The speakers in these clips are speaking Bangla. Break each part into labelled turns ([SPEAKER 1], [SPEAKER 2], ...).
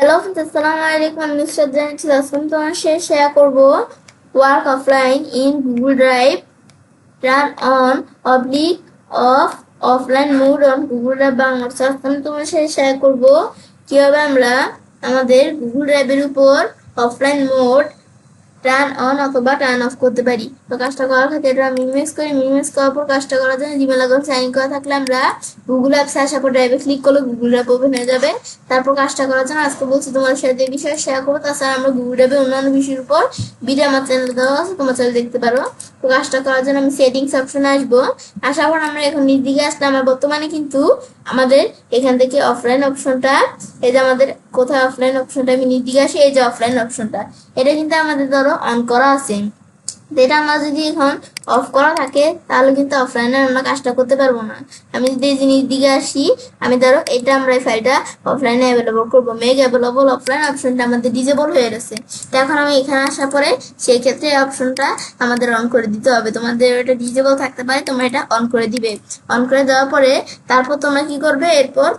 [SPEAKER 1] হ্যালো ফ্রেন্ডস, আসসালামু আলাইকুম। আমি নুসরাত জানাচ্ছি। আজকে তোমার সাথে শেয়ার করব work offline in Google drive, run on oblique of offline mode on Google drive Bangla. আজকে আমি তোমার সাথে শেয়ার করব কিভাবে আমরা আমাদের গুগল ড্রাইভের উপর অফলাইন মোড টার্ন অন অথবা টার্ন অফ করতে পারি। তো কাজটা করার ক্ষেত্রে এটা মিনিমাইজ করি। মিনিমাইজ করার পর কাজটা করার জন্য জিমেল অ্যাকাউন্ট সাইন করা থাকলে আমরা গুগল অ্যাপসে আসার পর ড্রাইভে ক্লিক করলে গুগল অ্যাপ ওপেন হয়ে যাবে। তারপর কাজটা করার জন্য আজকে বলছি তোমার সাথে যে বিষয়ে শেয়ার করবো। তাছাড়া আমরা গুগল ড্রাইভে অন্যান্য বিষয়ের উপর ভিডিও আমার চ্যানেলে দেওয়া আছে, তোমার চ্যানেল দেখতে পারো। তো কাজটা করার জন্য আমি সেটিংস অপশনে আসবো। আসার পর আমরা এখন নিচ দিকে আসলে আমরা বর্তমানে কিন্তু আমাদের এখান থেকে অফলাইন অপশনটা, এই যে আমাদের কোথায় অফলাইন অপশনটা, আমি নিচ দিকে আসি, এই যে অফলাইন অপশনটা, এটা কিন্তু আমাদের ধরো অন করা আছে। এটা আমরা যদি এখন অফ করা থাকে তাহলে কিন্তু অফলাইনে আমরা কাজটা করতে পারবো না। আমি যদি এই জিনিস দিকে আসি, আমি ধরো এটা আমরা এই ফাইলটা অফলাইনে অ্যাভেলেবল করবো, মেক অ্যাভেলেবল অফলাইন অপশনটা আমাদের ডিজেবল হয়ে গেছে। তো এখন আমি এখানে আসার পরে সেই ক্ষেত্রে এই অপশনটা আমাদের অন করে দিতে হবে। তোমাদের এটা ডিজেবল থাকতে পারে, তোমরা এটা অন করে দিবে। অন করে দেওয়ার পরে তারপর তোমরা কি করবে,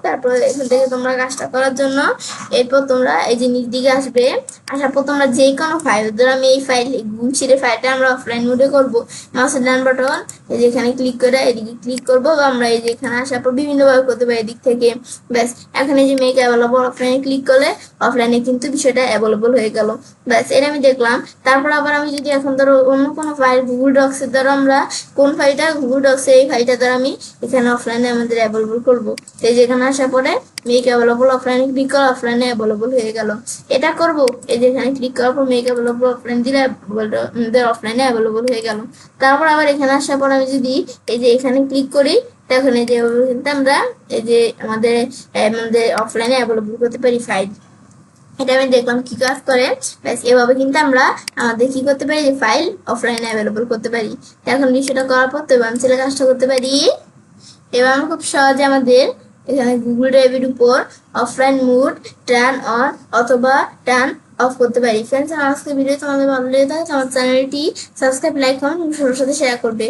[SPEAKER 1] তারপর এখান থেকে তোমরা কাজটা করার জন্য এরপর তোমরা এই যে নিচ দিকে আসবে। আসার পর তোমরা যে কোনো ফাইল, ধরো আমি এই ফাইল গুগল শিটের ফাইলটা আমরা অফলাইন মোডে করবো, মাউসের ডান বাটন এই যে এখানে ক্লিক করে এদিকে ক্লিক করবো, বা আমরা এই যে এখানে আসার পর বিভিন্ন ভাবে করতে পারি এদিক থেকে। ব্যাস, এখন এই যে মেক অ্যাভেলেবল অফলাইনে ক্লিক করলে অফলাইনে কিন্তু বিষয়টা অ্যাভেলেবল হয়ে গেল। ব্যাস, এটা আমি দেখলাম। তারপর আবার আমি যদি এখন ধরো অন্য কোনো ফাইল গুগল ডক্স এর দ্বারা আমরা কোন ফাইলটা গুগল ডক্স এই ফাইলটা দ্বারা আমি এখানে অফলাইনে আমাদের অ্যাভেলেবল করবো। তো এই যে এখানে আসার পরে মেক অ্যাভেলেবল অফলাইনে ক্লিক করে অফলাইনে অ্যাভেলেবল হয়ে গেল। এটা করবো, এই যে এখানে ক্লিক করার পর মেক অ্যাভেলেবল অফলাইন দিলে আমাদের অফলাইনে অ্যাভেলেবল হয়ে গেল। তারপর আবার এখানে আসার পর আমি যদি এই যে এখানে ক্লিক করি, তখন এই যে কিন্তু আমরা এই যে আমাদের অফলাইনে অ্যাভেলেবল করতে পারি ফাইল। এটা আমি দেখলাম কি কাজ করে। ব্যাস, এভাবে কিন্তু আমরা আমাদের কি করতে পারি, যে ফাইল অফলাইনে অ্যাভেলেবল করতে পারি। এখন বিষয়টা করার পর তো আমি ছেলে কাজটা করতে পারি। এবার আমরা খুব সহজে আমাদের এখানে গুগল ড্রাইভের উপর অফলাইন মোড টার্ন অন অথবা টার্ন অফ করতে পারি। ফ্রেন্ডস, আমার আজকের ভিডিও তোমাদের ভালো লেগে থাকে আমার চ্যানেলটি সাবস্ক্রাইব, লাইক, কমেন্ট সবার সাথে শেয়ার করবে।